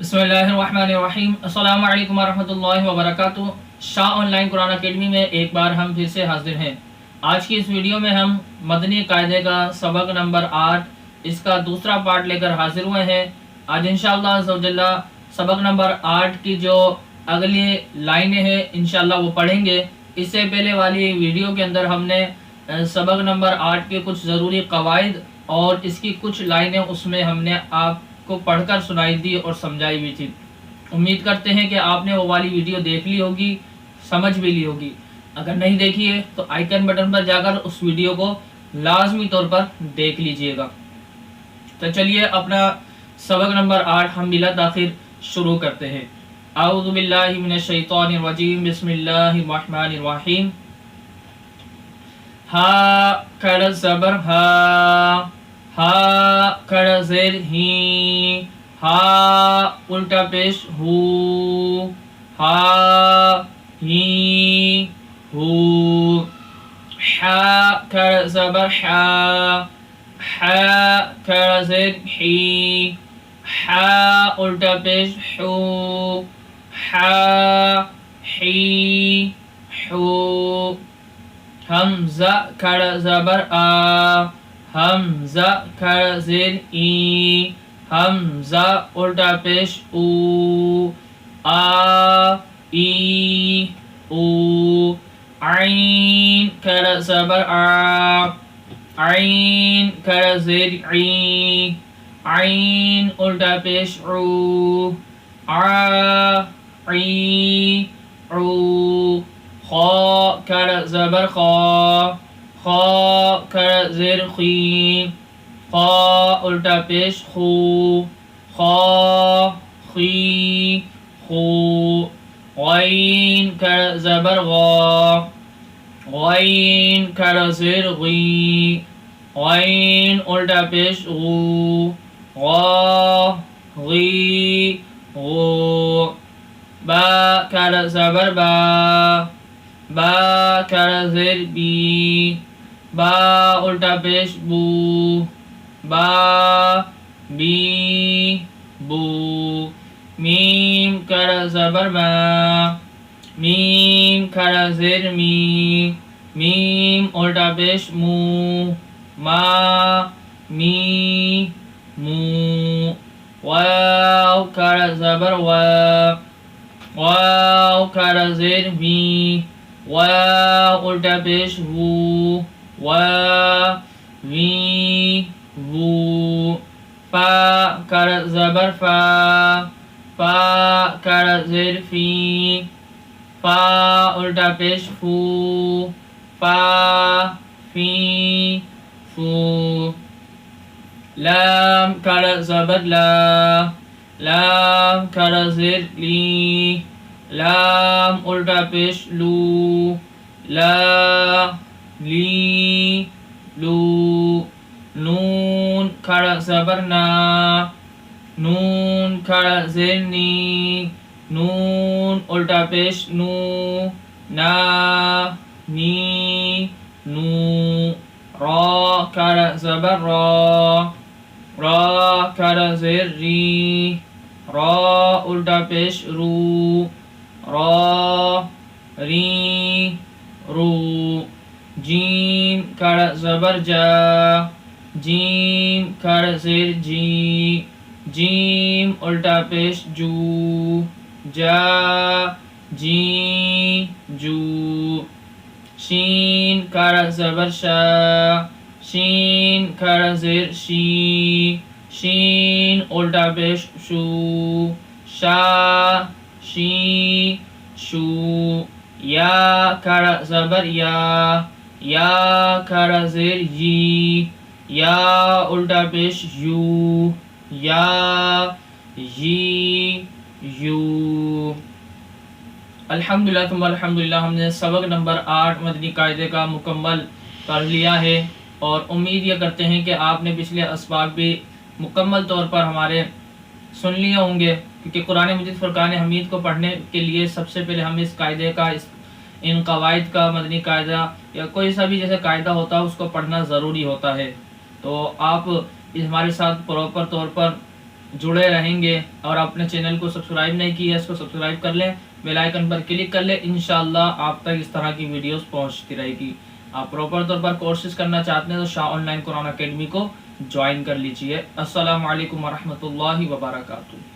बिस्मिल्लाहिर्रहमानिर्रहीम। अस्सलामु अलैकुम वरहमतुल्लाहि वबरकातुहू। शाह ऑनलाइन कुरान अकेडमी में एक बार हम फिर से हाजिर हैं। आज की इस वीडियो में हम मदनी कायदे का सबक नंबर 8 इसका दूसरा पार्ट लेकर हाजिर हुए हैं। आज इंशाअल्लाह अज़्ज़वजल्ला सबक नंबर 8 की जो अगली लाइनें हैं इंशाअल्लाह वो पढ़ेंगे। इससे पहले वाली वीडियो के अंदर हमने सबक नंबर 8 के कुछ ज़रूरी कवायद और इसकी कुछ लाइनें उसमें हमने आपको पढ़कर सुनाई दी और समझाई भी थी। उम्मीद करते हैं कि आपने वो वाली वीडियो देख ली होगी, समझ भी ली होगी। अगर नहीं देखी है तो आइकन बटन पर जाकर उस वीडियो को लाजमी तौर पर देख लीजिएगा। तो चलिए अपना सबक नंबर 8 हम बिला ताखिर शुरू करते हैं। आऊज़ु बिल्लाहि मिनश शैतानिर रजीम, बिस्मिल्लाहिर्रहमानिर्रहीम। हा कर ज़बर हा कर ज़ेर ही, हा उल्टा पेश हू, हा ही हू। हा कर ज़बर हा कर ज़ेर ही, हा उल्टा पेश हू, हा ही हू। हमज़ा कर ज़बर हमज़ा कर ज़ेर ई, हमज़ा उल्टा पेश ऊ, आ ई ऊ। आइन कर ज़बर आइन कर ज़ेर ई, आइन उल्टा पेश ऊ, आ ई ऊ। खा कर ज़बर खा कर ज़ेर खी, खा उल्टा पेश खू, खा खी खू। गैन कर ज़बर गैन कर ज़ेर गी, गैन उल्टा पेश गू, गा गी गू। बा कर ज़बर बा कर ज़ेर बी, बा उल्टा पेश बू, बा बी बू। मीम कर ज़बर मीम कर ज़ेर मी, मीम उल्टा पेश मू, मा मी मू। वाव कर ज़बर वाव कर ज़ेर वी, वाव उल्टा पेश वू, वा वी वू। फा कर ज़बर फा कर ज़ेर फी, फा उल्टा पेश फू, फा फी फू। लाम कर ज़बर लाम कर ज़ेर ली, लाम उल्टा पेश लू, ला ली लू। नून कर ज़बर नून कर ज़ेर नी, नून उल्टा पेश नू, ना नी नू। रा कर ज़बर रा कर ज़ेर री, रा उल्टा पेश रू, रा री रू। जीम कर ज़बर जीम कर ज़ेर जी, जीम उल्टा पेश जू, जा जी जू। शीन कर ज़बर शीन कर ज़ेर शी, शीन उल्टा पेश शू, शा शी शू। या कर ज़बर या कर ज़ेर जी, या उल्टा पेश यू, या यी यू। अल्हम्दुलिल्लाह तुम अल्हम्दुलिल्लाह हमने सबक नंबर 8 मदनी कायदे का मुकम्मल कर लिया है और उम्मीद ये करते हैं कि आपने पिछले असबाक भी मुकम्मल तौर पर हमारे सुन लिए होंगे, क्योंकि कुरान मजीद फुरकान हमीद को पढ़ने के लिए सबसे पहले हम इस कायदे का इन कवायद का मदनी कायदा या कोई सा भी जैसे कायदा होता है उसको पढ़ना ज़रूरी होता है। तो आप हमारे साथ प्रॉपर तौर पर जुड़े रहेंगे। और अपने चैनल को सब्सक्राइब नहीं किया है, इसको सब्सक्राइब कर लें, बेल आइकन पर क्लिक कर लें। इंशाल्लाह आप तक इस तरह की वीडियोस पहुंचती रहेगी। आप प्रॉपर तौर पर कोर्सेज करना चाहते हैं तो शाह ऑनलाइन कुरान अकेडमी को ज्वाइन कर लीजिए। अस्सलामु अलैकुम वरहमतुल्लाहि वबरकातुहू।